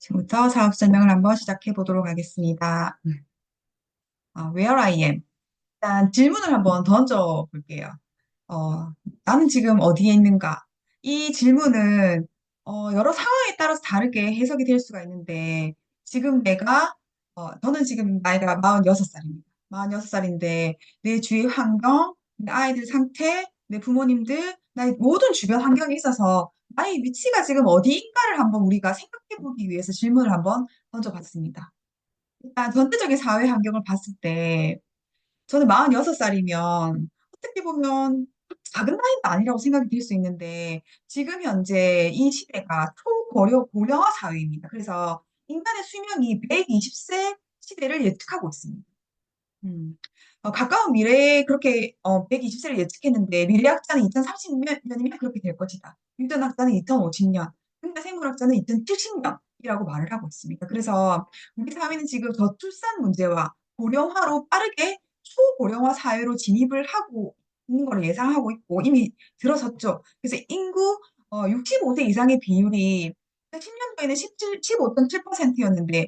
지금부터 사업 설명을 한번 시작해 보도록 하겠습니다. Where I am. 일단 질문을 한번 던져 볼게요. 어, 나는 지금 어디에 있는가? 이 질문은 여러 상황에 따라서 다르게 해석이 될 수가 있는데 지금 저는 지금 나이가 46살입니다. 46살인데 내 주위 환경, 내 아이들 상태, 내 부모님들, 나의 모든 주변 환경에 있어서 나의 위치가 지금 어디인가를 한번 우리가 생각해 보기 위해서 질문을 한번 던져봤습니다. 일단 전체적인 사회 환경을 봤을 때 저는 46살이면 어떻게 보면 작은 나이는 아니라고 생각이 들 수 있는데 지금 현재 이 시대가 고령화 사회입니다. 그래서 인간의 수명이 120세 시대를 예측하고 있습니다. 음. 가까운 미래에 그렇게 120세를 예측했는데 미래학자는 2030년이면 그렇게 될 것이다. 유전학자는 2050년, 현대생물학자는 2070년이라고 말을 하고 있습니다. 그래서 우리 사회는 지금 저출산 문제와 고령화로 빠르게 초고령화 사회로 진입을 하고 있는 걸 예상하고 있고 이미 들어섰죠. 그래서 인구 65세 이상의 비율이 10년도에는 15.7%였는데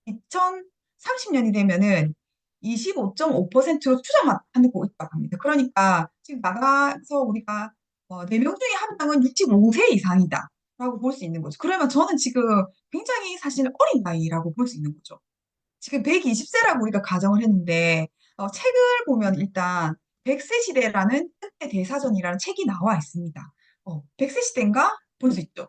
2030년이 되면은 25.5%로 추정하고 있다고 합니다. 그러니까 지금 나가서 우리가 4명 중에 한 명은 65세 이상이다. 라고 볼 수 있는 거죠. 그러면 저는 지금 굉장히 사실 어린 나이라고 볼 수 있는 거죠. 지금 120세라고 우리가 가정을 했는데 책을 보면 일단 100세 시대라는 끝의 대사전이라는 책이 나와 있습니다. 100세 시대인가? 볼 수 있죠.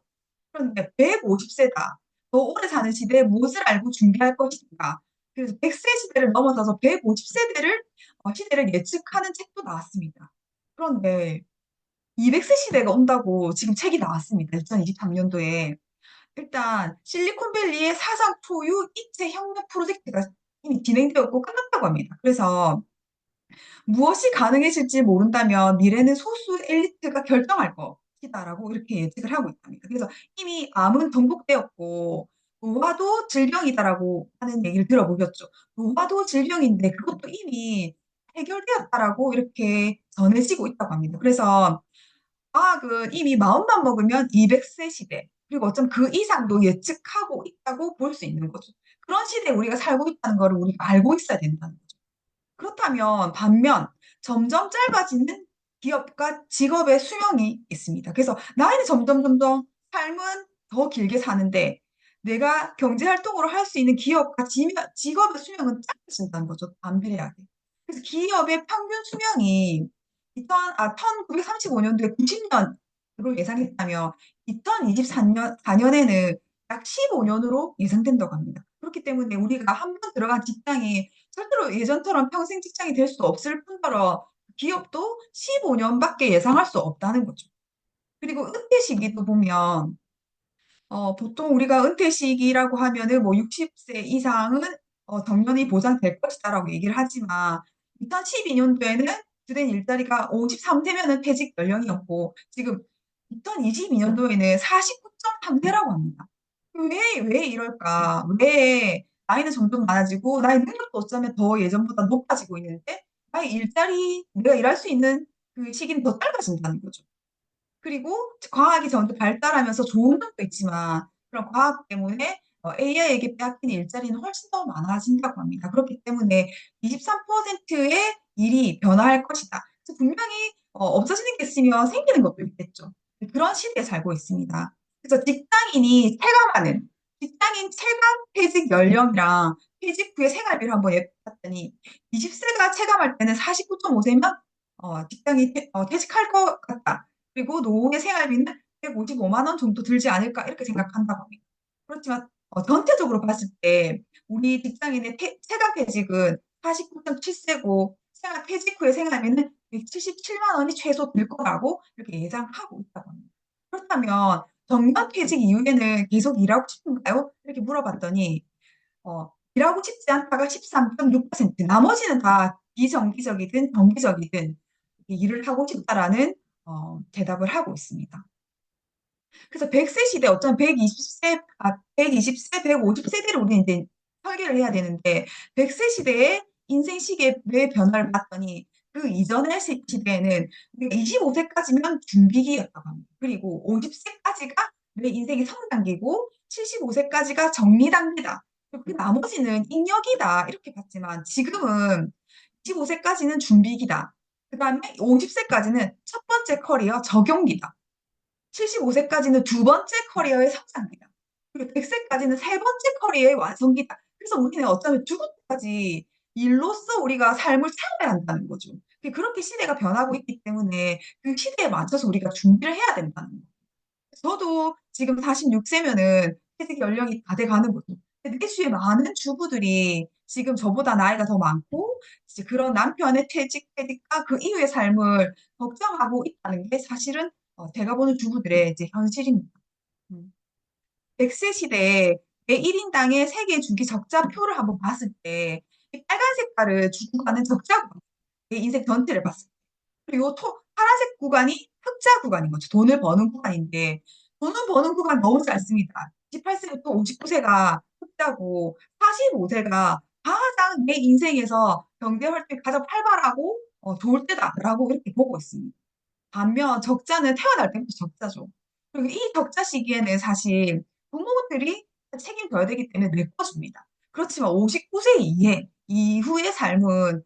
그런데 150세다. 더 오래 사는 시대에 무엇을 알고 준비할 것인가. 그래서 100세 시대를 넘어서서 150세대를 시대를 예측하는 책도 나왔습니다. 그런데 200세 시대가 온다고 지금 책이 나왔습니다. 2023년도에. 일단 실리콘밸리의 사상 초유 입체 혁명 프로젝트가 이미 진행되었고 끝났다고 합니다. 그래서 무엇이 가능해질지 모른다면 미래는 소수 엘리트가 결정할 것이다라고 이렇게 예측을 하고 있답니다. 그래서 이미 암은 정복되었고 노화도 질병이다라고 하는 얘기를 들어보셨죠. 노화도 질병인데 그것도 이미 해결되었다라고 이렇게 전해지고 있다고 합니다. 그래서 과학은 이미 마음만 먹으면 200세 시대, 그리고 어쩜 그 이상도 예측하고 있다고 볼 수 있는 거죠. 그런 시대에 우리가 살고 있다는 걸 우리가 알고 있어야 된다는 거죠. 그렇다면 반면 점점 짧아지는 기업과 직업의 수명이 있습니다. 그래서 나이는 점점 삶은 더 길게 사는데 내가 경제 활동으로 할 수 있는 기업과 직업의 수명은 짧아진다는 거죠. 반비례하게. 그래서 기업의 평균 수명이 1935년도에 90년으로 예상했다면 2024년에는 약 15년으로 예상된다고 합니다. 그렇기 때문에 우리가 한 번 들어간 직장이 절대로 예전처럼 평생 직장이 될 수 없을 뿐더러 기업도 15년밖에 예상할 수 없다는 거죠. 그리고 은퇴 시기도 보면 보통 우리가 은퇴 시기라고 하면은 뭐 60세 이상은 정년이 보장될 것이다라고 얘기를 하지만 2012년도에는 주된 일자리가 53세면은 퇴직 연령이었고 지금 2022년도에는 49.3세라고 합니다. 왜 이럴까? 왜 나이는 점점 많아지고 나의 능력도 어쩌면 더 예전보다 높아지고 있는데 나의 일자리, 내가 일할 수 있는 그 시기는 더 짧아진다는 거죠. 그리고 과학이 점점 발달하면서 좋은 점도 있지만 그런 과학 때문에 AI에게 빼앗기는 일자리는 훨씬 더 많아진다고 합니다. 그렇기 때문에 23%의 일이 변화할 것이다. 그래서 분명히 없어지는 게 있으면 생기는 것도 있겠죠. 그런 시대에 살고 있습니다. 그래서 직장인 체감 퇴직 연령이랑 퇴직 후의 생활비를 한번 봤더니 20세가 체감할 때는 49.5세면 직장이 퇴직할 것 같다. 그리고 노후의 생활비는 155만 원 정도 들지 않을까 이렇게 생각한다고 합니다. 그렇지만 전체적으로 봤을 때 우리 직장인의 체감퇴직은 49.7세고 퇴직 후의 생활비는 177만 원이 최소 들 거라고 이렇게 예상하고 있다고 합니다. 그렇다면 정년퇴직 이후에는 계속 일하고 싶은가요? 이렇게 물어봤더니 일하고 싶지 않다가 13.6%, 나머지는 다 비정기적이든 정기적이든 일을 하고 싶다라는 대답을 하고 있습니다. 그래서 100세 시대, 어쩌면 120세, 150세대를 우리는 이제 설계를 해야 되는데, 100세 시대의 인생 시기의 뇌 변화를 봤더니, 그 이전의 시대에는 우리가 25세까지면 준비기였다고 합니다. 그리고 50세까지가 내 인생의 성장기고, 75세까지가 정리 단계다. 그 나머지는 ing력이다. 이렇게 봤지만 지금은 25세까지는 준비기다. 그 다음에 50세까지는 첫 번째 커리어 적용기다. 75세까지는 두 번째 커리어의 성장기다. 그리고 100세까지는 세 번째 커리어의 완성기다. 그래서 우리는 어쩌면 죽을 때까지 일로서 우리가 삶을 살아야 한다는 거죠. 그렇게 시대가 변하고 있기 때문에 그 시대에 맞춰서 우리가 준비를 해야 된다는 거예요. 저도 지금 46세면은 퇴직 연령이 다 돼 가는 거죠. 근데 내 주위에 많은 주부들이 지금 저보다 나이가 더 많고 이제 그런 남편의 퇴직과 그 이후의 삶을 걱정하고 있다는 게 사실은 제가 보는 주부들의 이제 현실입니다. 음. 100세 시대에 내 1인당의 세계 주기 적자표를 한번 봤을 때, 이 빨간 색깔을 주고 가는 적자고, 내 인생 전체를 봤을 때. 그리고 파란색 구간이 흑자 구간인 거죠. 돈을 버는 구간인데, 돈을 버는 구간 너무 짧습니다. 18세부터 59세가 흑자고, 45세가 가장 내 인생에서 경제 활동이 가장 활발하고 좋을 때다라고 이렇게 보고 있습니다. 반면 적자는 태어날 때부터 적자죠. 그리고 이 적자 시기에는 사실 부모들이 책임져야 되기 때문에 메꿔줍니다. 그렇지만 59세 이후의 삶은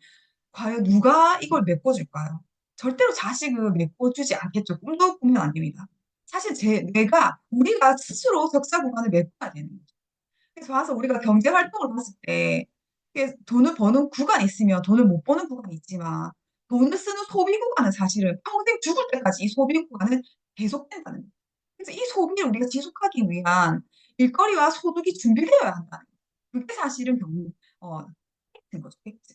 과연 누가 이걸 메꿔줄까요? 절대로 자식은 메꿔주지 않겠죠. 꿈도 꾸면 안 됩니다. 사실 우리가 스스로 적자 구간을 메꿔야 되는 거죠. 그래서 와서 우리가 경제 활동을 봤을 때 이게 돈을 버는 구간이 있으면 돈을 못 버는 구간이 있지만 돈을 쓰는 소비 구간은 사실은 평생 죽을 때까지 이 소비 구간은 계속된다는 거예요. 그래서 이 소비를 우리가 지속하기 위한 일거리와 소득이 준비되어야 한다는 거예요. 그게 사실은 팩트인 거죠. 팩트.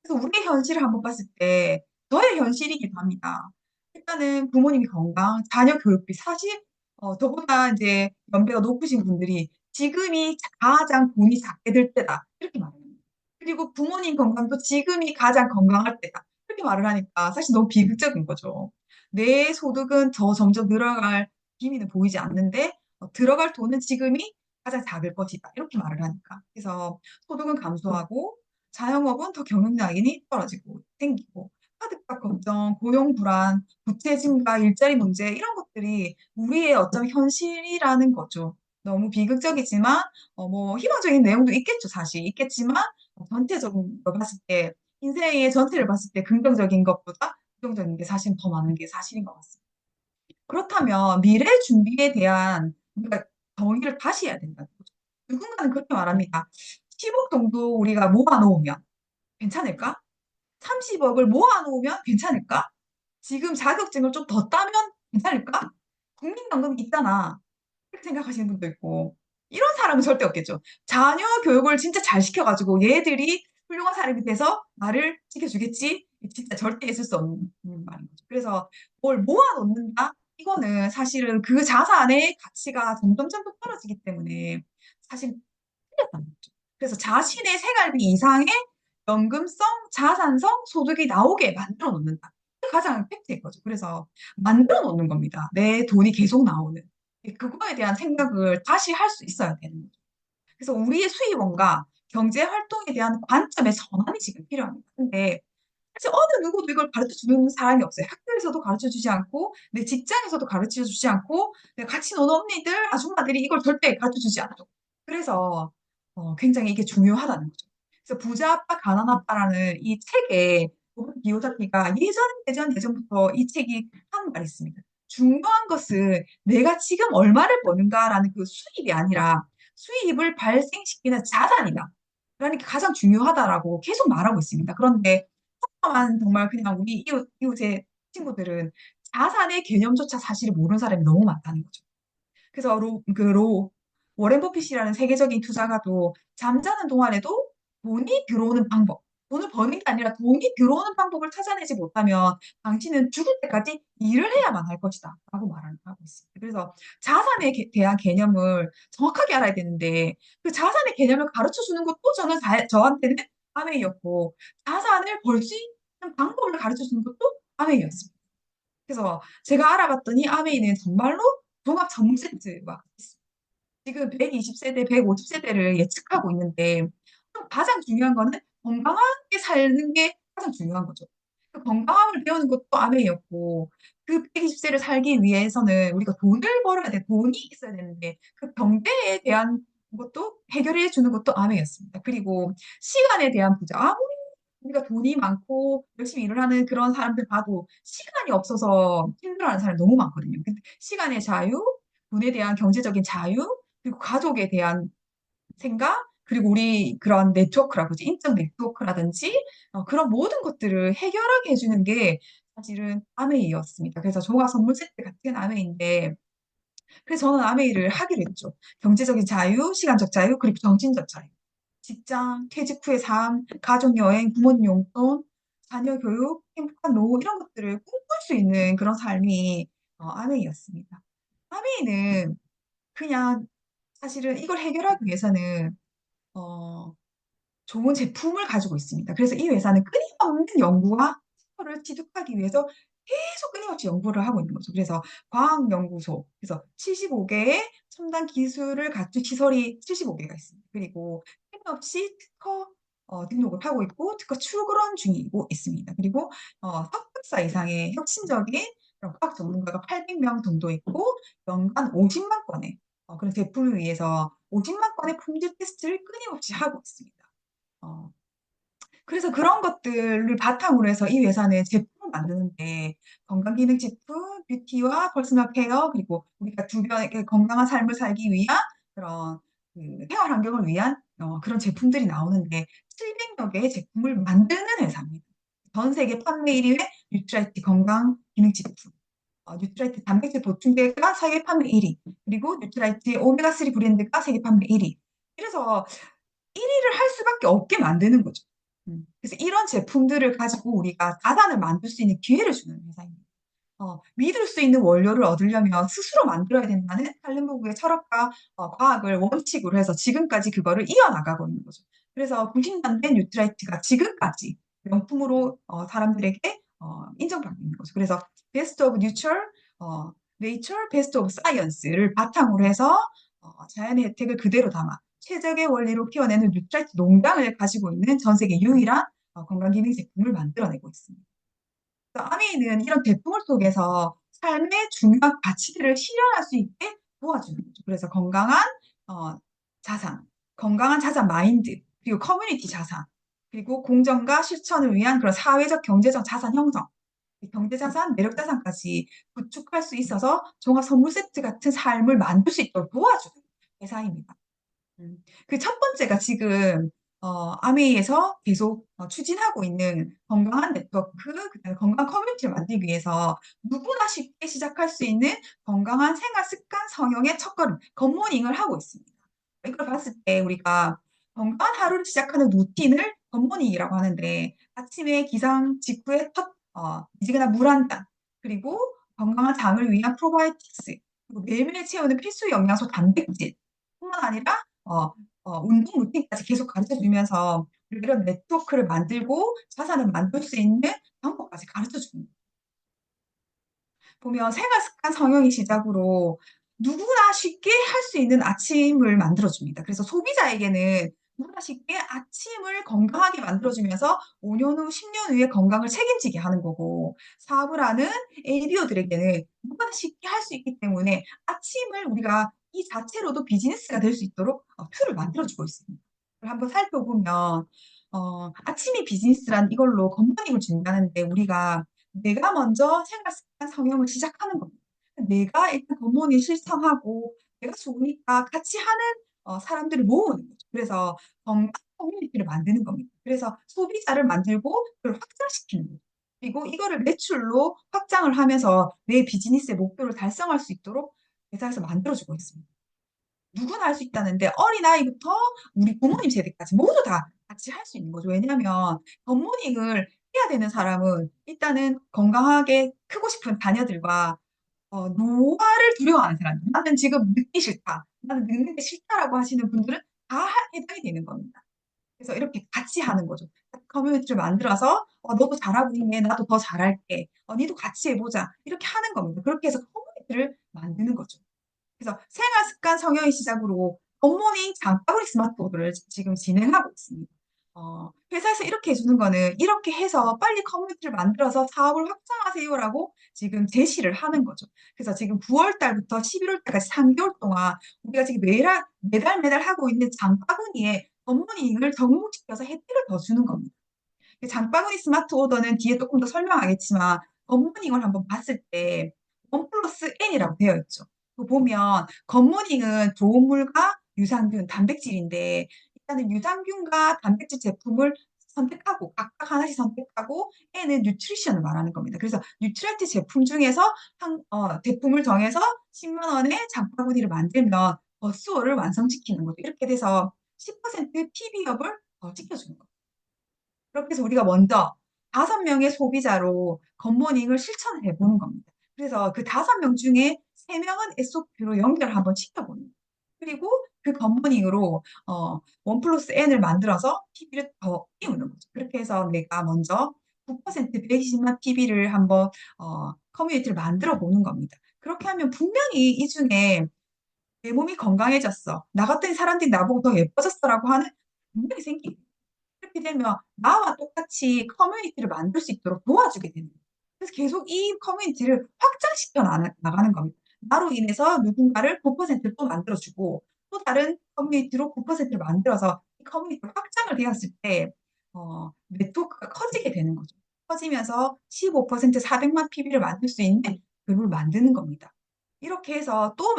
그래서 우리의 현실을 한번 봤을 때 저의 현실이기도 합니다. 일단은 부모님이 건강, 자녀 교육비 사실 저보다 이제 연배가 높으신 분들이 지금이 가장 돈이 작게 들 때다 이렇게 말합니다. 그리고 부모님 건강도 지금이 가장 건강할 때다 이렇게 말을 하니까 사실 너무 비극적인 거죠. 내 소득은 더 점점 늘어갈 기미는 보이지 않는데 들어갈 돈은 지금이 가장 작을 것이다 이렇게 말을 하니까 그래서 소득은 감소하고 자영업은 더 경영량이 떨어지고 생기고 카드값 걱정, 고용 불안, 부채 증가, 일자리 문제 이런 것들이 우리의 어쩌면 현실이라는 거죠. 너무 비극적이지만 뭐 희망적인 내용도 있겠죠, 사실 있겠지만 전체적으로 봤을 때 인생의 전체를 봤을 때 긍정적인 것보다 부정적인 게 사실 더 많은 게 사실인 것 같습니다. 그렇다면 미래 준비에 대한 우리가 정의를 다시 해야 된다는 거죠. 누군가는 그렇게 말합니다. 10억 정도 우리가 모아놓으면 괜찮을까? 30억을 모아놓으면 괜찮을까? 지금 자격증을 좀 더 따면 괜찮을까? 국민연금이 있잖아. 그렇게 생각하시는 분도 있고. 이런 사람은 절대 없겠죠. 자녀 교육을 진짜 잘 시켜가지고 얘들이 훌륭한 사람이 돼서 나를 지켜주겠지? 진짜 절대 있을 수 없는 말인 거죠. 그래서 뭘 모아놓는다? 이거는 사실은 그 자산의 가치가 점점 떨어지기 때문에 사실 틀렸다는 거죠. 그래서 자신의 생활비 이상의 연금성, 자산성 소득이 나오게 만들어 놓는다. 그게 가장 팩트인 거죠. 그래서 만들어 놓는 겁니다. 내 돈이 계속 나오는. 그거에 대한 생각을 다시 할 수 있어야 되는 거죠. 그래서 우리의 수입원과 경제 활동에 대한 관점의 전환이 지금 필요합니다. 근데 사실 어느 누구도 이걸 가르쳐 주는 사람이 없어요. 학교에서도 가르쳐 주지 않고, 내 직장에서도 가르쳐 주지 않고, 내 같이 노는 언니들, 아줌마들이 이걸 절대 가르쳐 주지 않죠. 그래서 굉장히 이게 중요하다는 거죠. 그래서 부자 아빠, 가난 아빠라는 이 책에 로버트 기요사키가 예전부터 이 책이 하는 말이 있습니다. 중요한 것은 내가 지금 얼마를 버는가라는 그 수입이 아니라 수입을 발생시키는 자산이다. 그러니까 가장 중요하다라고 계속 말하고 있습니다. 그런데 정말 그냥 우리 이웃의 친구들은 자산의 개념조차 사실 모르는 사람이 너무 많다는 거죠. 그래서 워렌 버핏이라는 세계적인 투자가도 잠자는 동안에도 돈이 들어오는 방법, 돈을 버는 게 아니라 돈이 들어오는 방법을 찾아내지 못하면 당신은 죽을 때까지 일을 해야만 할 것이다. 라고 하고 있습니다. 그래서 자산에 대한 개념을 정확하게 알아야 되는데 그 자산의 개념을 가르쳐 주는 것도 저한테는 아메이였고 자산을 벌 수 있는 방법을 가르쳐 주는 것도 아메이였습니다. 그래서 제가 알아봤더니 아메이는 정말로 종합 전문 세트가 있습니다. 지금 120세대, 150세대를 예측하고 있는데 가장 중요한 거는 건강하게 사는 게 가장 중요한 거죠. 그 건강함을 배우는 것도 아메이였고, 그 120세를 살기 위해서는 우리가 돈을 벌어야 돼. 돈이 있어야 되는데, 그 경제에 대한 것도 해결해 주는 것도 아메이였습니다. 그리고 시간에 대한 부자. 아무리 우리가 돈이 많고 열심히 일을 하는 그런 사람들 봐도 시간이 없어서 힘들어하는 사람이 너무 많거든요. 근데 시간의 자유, 돈에 대한 경제적인 자유, 그리고 가족에 대한 생각, 그리고 우리 그런 네트워크라고 지 인적 네트워크라든지 그런 모든 것들을 해결하게 해주는 게 사실은 아메이였습니다. 그래서 조각 선물 세트 같은 아메이인데, 그래서 저는 아메이를 하기로 했죠. 경제적인 자유, 시간적 자유, 그리고 정신적 자유. 직장, 퇴직 후의 삶, 가족 여행, 부모님 용돈, 자녀 교육, 행복한 노후 이런 것들을 꿈꿀 수 있는 그런 삶이 아메이였습니다. 아메이는 그냥 사실은 이걸 해결하기 위해서는 어, 좋은 제품을 가지고 있습니다. 그래서 이 회사는 끊임없는 연구와 시설을 취득하기 위해서 계속 끊임없이 연구를 하고 있는 거죠. 그래서 과학연구소, 그래서 75개의 첨단 기술을 갖춘 시설이 75개가 있습니다. 그리고 끊임없이 특허 등록을 하고 있고 특허 출원 중이고 있습니다. 그리고 석박사 이상의 혁신적인 그런 과학 전문가가 800명 정도 있고 연간 50만 건의 그런 제품을 위해서 50만 건의 품질 테스트를 끊임없이 하고 있습니다. 어, 그래서 그런 것들을 바탕으로 해서 이 회사는 제품을 만드는데 건강기능식품, 뷰티와 퍼스널 케어, 그리고 우리가 주변에 건강한 삶을 살기 위한 그런 그 생활 환경을 위한 그런 제품들이 나오는데 700여 개의 제품을 만드는 회사입니다. 전 세계 판매 1위의 뉴트라이트 건강기능식품. 뉴트라이트 단백질 보충제가 세계 판매 1위, 그리고 뉴트라이트의 오메가3 브랜드가 세계 판매 1위. 그래서 1위를 할 수밖에 없게 만드는 거죠. 그래서 이런 제품들을 가지고 우리가 자산을 만들 수 있는 기회를 주는 회사입니다. 믿을 수 있는 원료를 얻으려면 스스로 만들어야 된다는 칼렌보그의 철학과 과학을 원칙으로 해서 지금까지 그거를 이어나가고 있는 거죠. 그래서 90년대 뉴트라이트가 지금까지 명품으로 사람들에게 인정받고 있는 거죠. 그래서 베스트 오브 뉴처, 네이처, 베스트 오브 사이언스를 바탕으로 해서 자연의 혜택을 그대로 담아 최적의 원리로 키워내는 뉴트라이트 농장을 가지고 있는 전 세계 유일한 건강기능 제품을 만들어내고 있습니다. 아미는 이런 제품을 통해서 삶의 중요한 가치들을 실현할 수 있게 도와주는 거죠. 그래서 어, 자산, 건강한 자산 마인드, 그리고 커뮤니티 자산, 그리고 공정과 실천을 위한 그런 사회적, 경제적 자산 형성, 경제 자산, 매력 자산까지 구축할 수 있어서 종합 선물 세트 같은 삶을 만들 수 있도록 도와주는 회사입니다. 그 첫 번째가 지금 아메이에서 계속 추진하고 있는 건강한 네트워크, 그다음에 건강 커뮤니티를 만들기 위해서 누구나 쉽게 시작할 수 있는 건강한 생활 습관 성형의 첫걸음, 굿모닝을 하고 있습니다. 이걸 봤을 때 우리가 건강한 하루를 시작하는 루틴을 굿모닝이라고 하는데 아침에 기상 직후에 미지근한 물 한 잔, 그리고 건강한 장을 위한 프로바이오틱스, 그리고 매일매일 채우는 필수 영양소 단백질, 뿐만 아니라 운동 루틴까지 계속 가르쳐 주면서 이런 네트워크를 만들고 자산을 만들 수 있는 방법까지 가르쳐 줍니다. 보면 생활 습관 성형이 시작으로 누구나 쉽게 할 수 있는 아침을 만들어줍니다. 그래서 소비자에게는 누구나 쉽게 아침을 건강하게 만들어주면서 5년 후, 10년 후에 건강을 책임지게 하는 거고, 사업을 하는 ABO들에게는 누구나 쉽게 할 수 있기 때문에 아침을 우리가 이 자체로도 비즈니스가 될 수 있도록 툴을 만들어주고 있습니다. 그걸 한번 살펴보면, 아침이 비즈니스란 이걸로 컴퍼니를 준비하는데 우리가 내가 먼저 생활 습관 성형을 시작하는 겁니다. 내가 일단 굿모닝 실천하고 내가 좋으니까 같이 하는 사람들을 모으는 거죠. 그래서 건강 커뮤니티를 만드는 겁니다. 그래서 소비자를 만들고 그걸 확장시키는 거죠. 그리고 이거를 매출로 확장을 하면서 내 비즈니스의 목표를 달성할 수 있도록 회사에서 만들어주고 있습니다. 누구나 할 수 있다는데 어린아이부터 우리 부모님 세대까지 모두 다 같이 할 수 있는 거죠. 왜냐하면 굿모닝을 해야 되는 사람은 일단은 건강하게 크고 싶은 자녀들과 노화를 두려워하는 사람들. 나는 지금 늙기 싫다. 나는 늙는 게 싫다라고 하시는 분들은 다 해당이 되는 겁니다. 그래서 이렇게 같이 하는 거죠. 커뮤니티를 만들어서 너도 잘하고 있네. 나도 더 잘할게. 니도 같이 해보자. 이렇게 하는 겁니다. 그렇게 해서 커뮤니티를 만드는 거죠. 그래서 생활 습관 성형의 시작으로 굿모닝 장바구니 스마트워크를 지금 진행하고 있습니다. 회사에서 이렇게 해주는 거는 이렇게 해서 빨리 커뮤니티를 만들어서 사업을 확장하세요라고 지금 제시를 하는 거죠. 그래서 지금 9월 달부터 11월 달까지 3개월 동안 우리가 지금 매달 하고 있는 장바구니에 굿모닝을 접목시켜서 혜택을 더 주는 겁니다. 장바구니 스마트 오더는 뒤에 조금 더 설명하겠지만 굿모닝을 한번 봤을 때 원 플러스 N이라고 되어 있죠. 그 보면 굿모닝은 좋은 물과 유산균, 단백질인데 일단은 유산균과 단백질 제품을 선택하고 각각 하나씩 선택하고 N은 뉴트리션을 말하는 겁니다. 그래서 뉴트리트 제품 중에서 제품을 정해서 10만 원에 장바구니를 만들면 버스오를 완성시키는 거죠. 이렇게 돼서 10% PB업을 더 시켜주는 거예요. 그렇게 해서 우리가 먼저 5명의 소비자로 굿모닝을 실천을 해보는 겁니다. 그래서 그 5명 중에 3명은 SOP로 연결을 한번 시켜보는 거예요. 그리고 그 굿모닝으로 원 플러스 N을 만들어서 PB를 더 띄우는 거죠. 그렇게 해서 내가 먼저 9% 120만 PB를 한번 커뮤니티를 만들어 보는 겁니다. 그렇게 하면 분명히 이 중에 내 몸이 건강해졌어. 나 같은 사람들이 나보고 더 예뻐졌어라고 하는 분명히 생기고 이렇게 되면 나와 똑같이 커뮤니티를 만들 수 있도록 도와주게 되는 거예요. 그래서 계속 이 커뮤니티를 확장시켜 나가는 겁니다. 나로 인해서 누군가를 9%를 또 만들어주고 또 다른 커뮤니티로 9%를 만들어서 이 커뮤니티가 확장을 되었을 때 네트워크가 커지게 되는 거죠. 커지면서 15% 400만 PB를 만들 수 있는 그룹을 만드는 겁니다. 이렇게 해서 또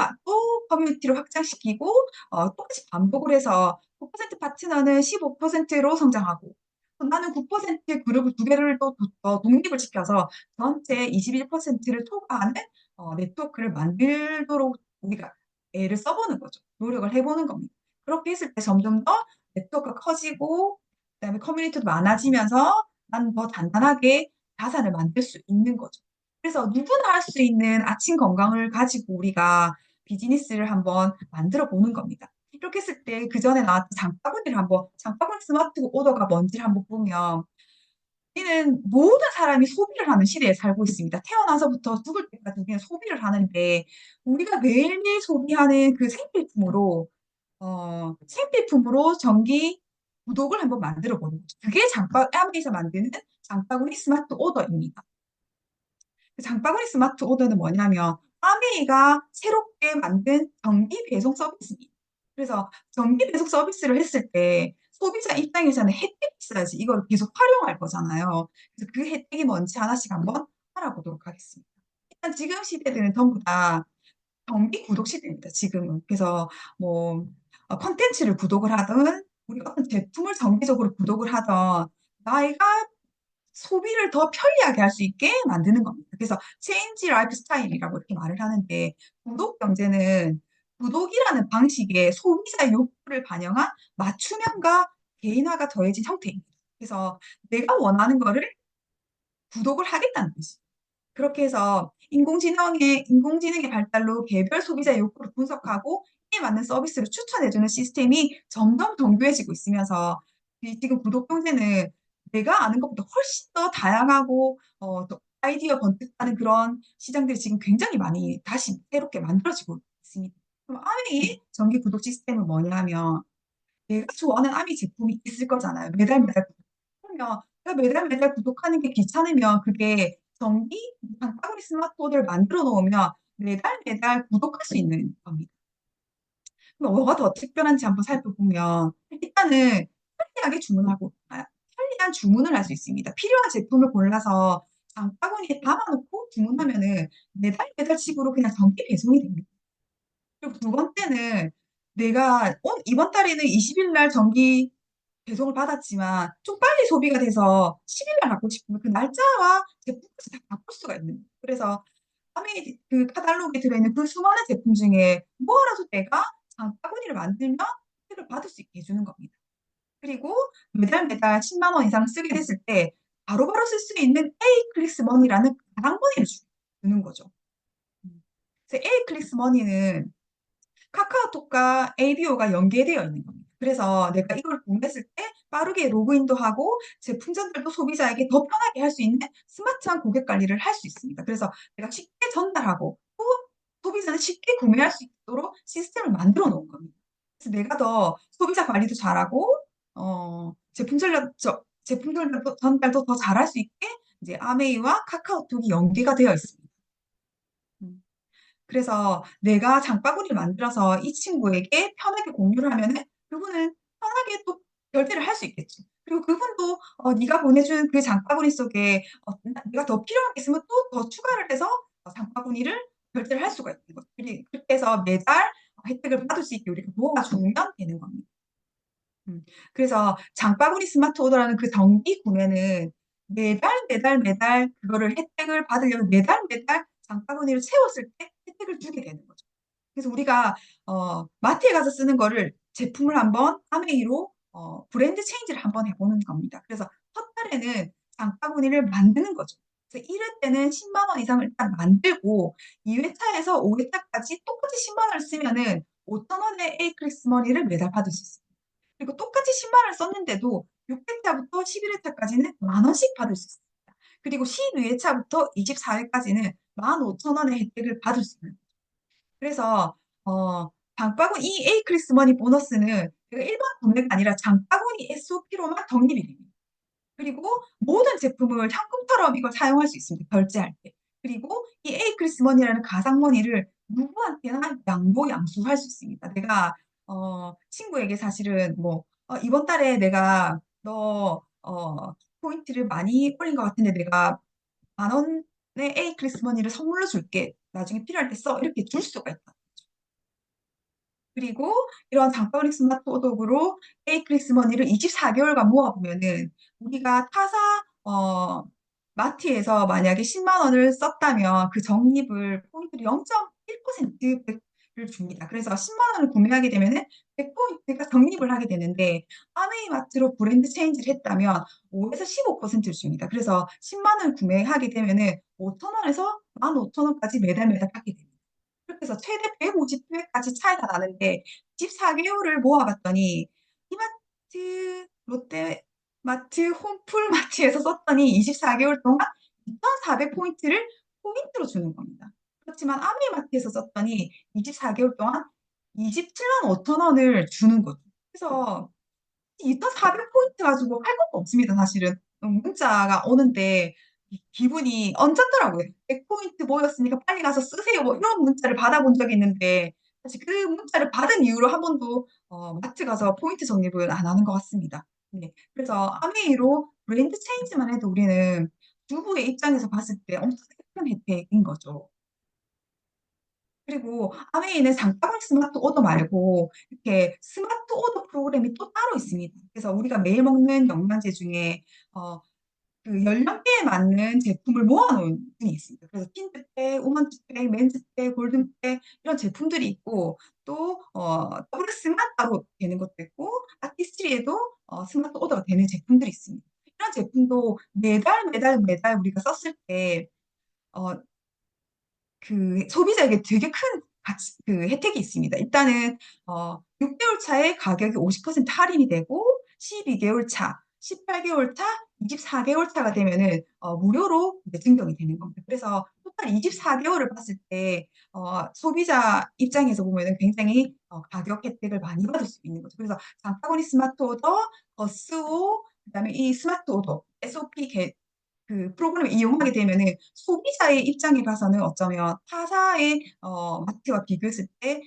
커뮤니티를 확장시키고 똑같이 반복을 해서 9% 파트너는 15%로 성장하고 나는 9% 그룹을 두 개를 또 독립을 시켜서 전체 21%를 초과하는 네트워크를 만들도록 우리가 애를 써보는 거죠. 노력을 해보는 겁니다. 그렇게 했을 때 점점 더 네트워크가 커지고 그다음에 커뮤니티도 많아지면서 난 더 단단하게 자산을 만들 수 있는 거죠. 그래서 누구나 할 수 있는 아침 건강을 가지고 우리가 비즈니스를 한번 만들어 보는 겁니다. 이렇게 했을 때 그 전에 나왔던 장바구니 스마트 오더가 뭔지를 한번 보면 우리는 모든 사람이 소비를 하는 시대에 살고 있습니다. 태어나서부터 죽을 때까지 우리는 소비를 하는데 우리가 매일매일 소비하는 그 생필품으로 정기 구독을 한번 만들어 보는 거죠. 그게 아메이에서 만드는 장바구니 스마트 오더입니다. 그 장바구니 스마트 오더는 뭐냐면 아메이가 새롭게 만든 정기 배송 서비스입니다. 그래서 정기 배송 서비스를 했을 때 소비자 입장에서는 혜택이 있어야지 이걸 계속 활용할 거잖아요. 그래서 그 혜택이 뭔지 하나씩 한번 알아보도록 하겠습니다. 일단 지금 시대들은 전부 다 정기 구독 시대입니다. 지금은. 그래서 뭐 콘텐츠를 구독을 하든 우리 어떤 제품을 정기적으로 구독을 하던 나이가 소비를 더 편리하게 할 수 있게 만드는 겁니다. 그래서 체인지 라이프 스타일이라고 이렇게 말을 하는데 구독 경제는 구독이라는 방식의 소비자 욕구를 반영한 맞춤형과 개인화가 더해진 형태입니다. 그래서 내가 원하는 거를 구독을 하겠다는 뜻이죠. 그렇게 해서 인공지능의 발달로 개별 소비자 욕구를 분석하고 이에 맞는 서비스를 추천해주는 시스템이 점점 정교해지고 있으면서 지금 구독 경제는 내가 아는 것보다 훨씬 더 다양하고 또 아이디어 번뜩하는 그런 시장들이 지금 굉장히 많이 다시 새롭게 만들어지고 있습니다. 그럼 아메이 정기 구독 시스템은 뭐냐면 내가 좋아하는 아미 제품이 있을 거잖아요. 매달 매달 그러면 내가 매달 매달 구독하는 게 귀찮으면 그게 정기 장바구니 스마트폰을 만들어 놓으면 매달 매달 구독할 수 있는 겁니다. 그럼 뭐가 더 특별한지 한번 살펴보면 일단은 편리한 주문을 할 수 있습니다. 필요한 제품을 골라서 장바구니에 담아놓고 주문하면은 매달 매달식으로 그냥 정기 배송이 됩니다. 그리고 두 번째는 내가 이번 달에는 20일 날 정기 배송을 받았지만 좀 빨리 소비가 돼서 10일 날 받고 싶으면 그 날짜와 제품까지 다 바꿀 수가 있는 거예요. 그래서 아메이 그 카탈로그에 들어있는 그 수많은 제품 중에 뭐라도 내가 장바구니를 만들면 혜택을 받을 수 있게 해주는 겁니다. 그리고 매달 매달 10만 원 이상 쓰게 됐을 때 바로바로 쓸 수 있는 A 클릭스 머니라는 가당머니를 주는 거죠. 그래서 A 클릭스 머니는 카카오톡과 ABO가 연계되어 있는 겁니다. 그래서 내가 이걸 구매했을 때 빠르게 로그인도 하고 제품 전달도 소비자에게 더 편하게 할 수 있는 스마트한 고객 관리를 할 수 있습니다. 그래서 내가 쉽게 전달하고 또 소비자는 쉽게 구매할 수 있도록 시스템을 만들어 놓은 겁니다. 그래서 내가 더 소비자 관리도 잘하고 제품 전달도 더 잘할 수 있게 이제 아메이와 카카오톡이 연계가 되어 있습니다. 음. 그래서 내가 장바구니를 만들어서 이 친구에게 편하게 공유를 하면은 그분은 편하게 또 결제를 할 수 있겠지. 그리고 그분도 네가 보내준 그 장바구니 속에 내가 더 필요한 게 있으면 또 더 추가를 해서 장바구니를 결제를 할 수가 있는 거죠. 그렇게 해서 매달 혜택을 받을 수 있게 우리가 도와주면 되는 겁니다. 그래서 장바구니 스마트 오더라는 그 정기 구매는 매달 그거를 혜택을 받으려면 매달 장바구니를 채웠을 때 혜택을 주게 되는 거죠. 그래서 우리가 마트에 가서 쓰는 거를 제품을 한번 아메이로 브랜드 체인지를 한번 해보는 겁니다. 그래서 첫 달에는 장바구니를 만드는 거죠. 그래서 1회 때는 10만 원 이상을 일단 만들고 2회차에서 5회차까지 똑같이 10만 원을 쓰면은 5천 원의 에이크리스 머니를 매달 받을 수 있어요. 그리고 똑같이 10만 원을 썼는데도 6회차부터 11회차까지는 만 원씩 받을 수 있습니다. 그리고 12회차부터 24회까지는 15,000원의 혜택을 받을 수 있는 거죠. 그래서 장바구니 이 에이크리스 머니 보너스는 일반 구매가 아니라 장바구니 SOP로만 적립이 됩니다. 그리고 모든 제품을 현금처럼 이걸 사용할 수 있습니다. 결제할 때. 그리고 이 에이크리스머니라는 가상머니를 누구한테나 양보양수할 수 있습니다. 내가 친구에게 사실은 뭐 이번 달에 내가 너 포인트를 많이 올린 것 같은데 내가 만 원의 에이크리스머니를 선물로 줄게. 나중에 필요할 때 써. 이렇게 줄 수가 있다. 그리고 이런 장바구니 스마트 오독으로 에이크리스 머니를 24개월간 모아보면은 우리가 타사 마트에서 만약에 10만 원을 썼다면 그 적립을 포인트를 0.1%를 줍니다. 그래서 10만 원을 구매하게 되면은 100포인트가 적립을 하게 되는데 아메이 마트로 브랜드 체인지를 했다면 5에서 15%를 줍니다. 그래서 10만 원을 구매하게 되면은 5천 원에서 15,000원까지 매달 받게 됩니다. 그렇게 해서 최대 150회까지 차이가 나는데 24개월을 모아봤더니 이마트, 롯데마트, 홈플마트에서 썼더니 24개월 동안 2,400포인트를 포인트로 주는 겁니다. 그렇지만 아미마트에서 썼더니 24개월 동안 27만 5천 원을 주는 거죠. 그래서 2,400포인트 가지고 할 것도 없습니다, 사실은. 문자가 오는데 기분이 언짢더라고요. 100포인트 모였으니까 빨리 가서 쓰세요. 뭐 이런 문자를 받아본 적이 있는데 사실 그 문자를 받은 이후로 한 번도 마트 가서 포인트 적립을 안 하는 것 같습니다. 네. 그래서 아메이로 브랜드 체인지만 해도 우리는 주부의 입장에서 봤을 때 엄청 큰 혜택인 거죠. 그리고 아메이는 장바구니 스마트 오더 말고 이렇게 스마트 오더 프로그램이 또 따로 있습니다. 그래서 우리가 매일 먹는 영양제 중에 어, 그 연령대에 맞는 제품을 모아놓은 분이 있습니다. 그래서 틴트백, 우먼트백, 맨즈백, 골든백 이런 제품들이 있고 또 WS만 따로 되는 것도 있고 아티스트리에도 스마트 오더가 되는 제품들이 있습니다. 이런 제품도 매달 우리가 썼을 때 어, 그 소비자에게 되게 큰 그 혜택이 있습니다. 일단은 6개월 차에 가격이 50% 할인이 되고 12개월 차, 18개월 차, 24개월 차가 되면은 무료로 이제 증정이 되는 겁니다. 그래서 토탈 24개월을 봤을 때 소비자 입장에서 보면은 굉장히 가격 혜택을 많이 받을 수 있는 거죠. 그래서 장바구니 스마트 오더, 거스오, 그다음에 이 스마트 오더, SOP 그 프로그램을 이용하게 되면은 소비자의 입장에 봐서는 어쩌면 타사의 마트와 비교했을 때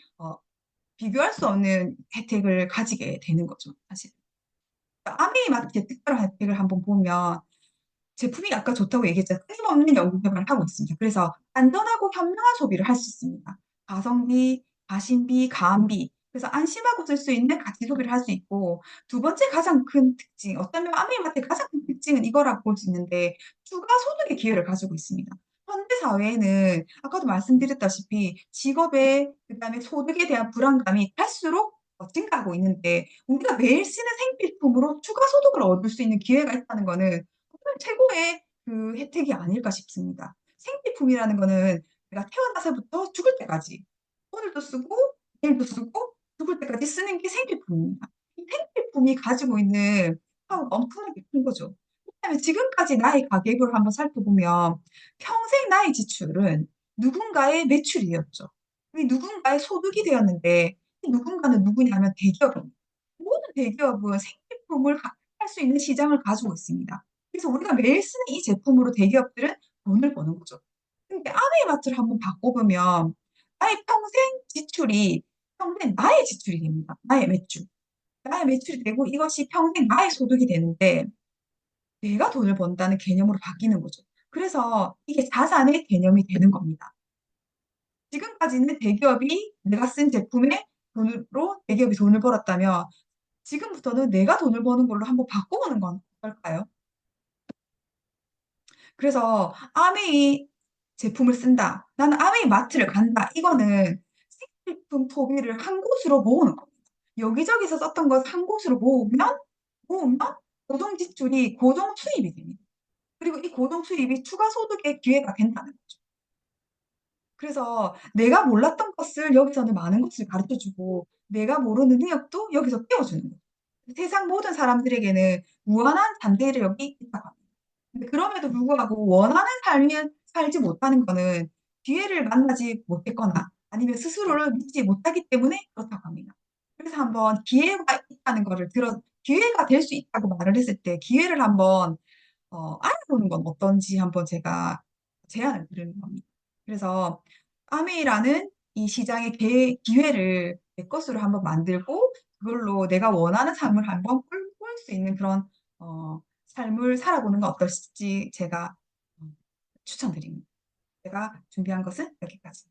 비교할 수 없는 혜택을 가지게 되는 거죠, 사실. 아메이 마트의 특별한 혜택을 한번 보면 제품이 아까 좋다고 얘기했죠. 끊임없는 연구 개발을 하고 있습니다. 그래서 안전하고 현명한 소비를 할 수 있습니다. 가성비, 가심비, 가안비. 그래서 안심하고 쓸 수 있는 가치 소비를 할 수 있고 두 번째 가장 큰 특징, 어떤 면 아메이마트의 가장 큰 특징은 이거라고 볼 수 있는데 추가 소득의 기회를 가지고 있습니다. 현대 사회에는 아까도 말씀드렸다시피 직업에 그다음에 소득에 대한 불안감이 갈수록 증가하고 있는데 우리가 매일 쓰는 생필품으로 추가 소득을 얻을 수 있는 기회가 있다는 거는 정말 최고의 그 혜택이 아닐까 싶습니다. 생필품이라는 거는 내가 태어나서부터 죽을 때까지 오늘도 쓰고 내일도 쓰고 죽을 때까지 쓰는 게 생필품입니다. 이 생필품이 가지고 있는 파워가 엄청나게 큰 거죠. 그다음에 지금까지 나의 가계부를 한번 살펴보면 평생 나의 지출은 누군가의 매출이었죠. 이 누군가의 소득이 되었는데 이 누군가는 누구냐면 대기업입니다. 모든 대기업은 생필품을 할 수 있는 시장을 가지고 있습니다. 그래서 우리가 매일 쓰는 이 제품으로 대기업들은 돈을 버는 거죠. 근데 아메이마트를 한번 바꿔보면 나의 평생 지출이 평생 나의 지출이 됩니다. 나의 매출. 나의 매출이 되고 이것이 평생 나의 소득이 되는데 내가 돈을 번다는 개념으로 바뀌는 거죠. 그래서 이게 자산의 개념이 되는 겁니다. 지금까지는 대기업이 내가 쓴 제품에 돈으로 대기업이 돈을 벌었다면 지금부터는 내가 돈을 버는 걸로 한번 바꿔보는 건 어떨까요? 그래서 아메이 제품을 쓴다. 나는 아메이 마트를 간다. 이거는 생필품 소비를 한 곳으로 모으는 겁니다. 여기저기서 썼던 것 한 곳으로 모으면 고정 지출이 고정 수입이 됩니다. 그리고 이 고정 수입이 추가 소득의 기회가 된다는 거죠. 그래서 내가 몰랐던 것을 여기서는 많은 것을 가르쳐 주고 내가 모르는 능력도 여기서 띄워주는 거예요. 세상 모든 사람들에게는 무한한 잠재력이 있다고 합니다. 근데 그럼에도 불구하고 원하는 삶을 살지 못하는 거는 기회를 만나지 못했거나 아니면 스스로를 믿지 못하기 때문에 그렇다고 합니다. 그래서 한번 기회가 있다는 거를 기회가 될 수 있다고 말을 했을 때 기회를 한번 알아보는 건 어떤지 한번 제가 제안을 드리는 겁니다. 그래서 아메이라는 이 시장의 기회를 내 것으로 한번 만들고 그걸로 내가 원하는 삶을 한번 꿀 수 있는 그런 삶을 살아보는 건 어떨지 제가 추천드립니다. 제가 준비한 것은 여기까지.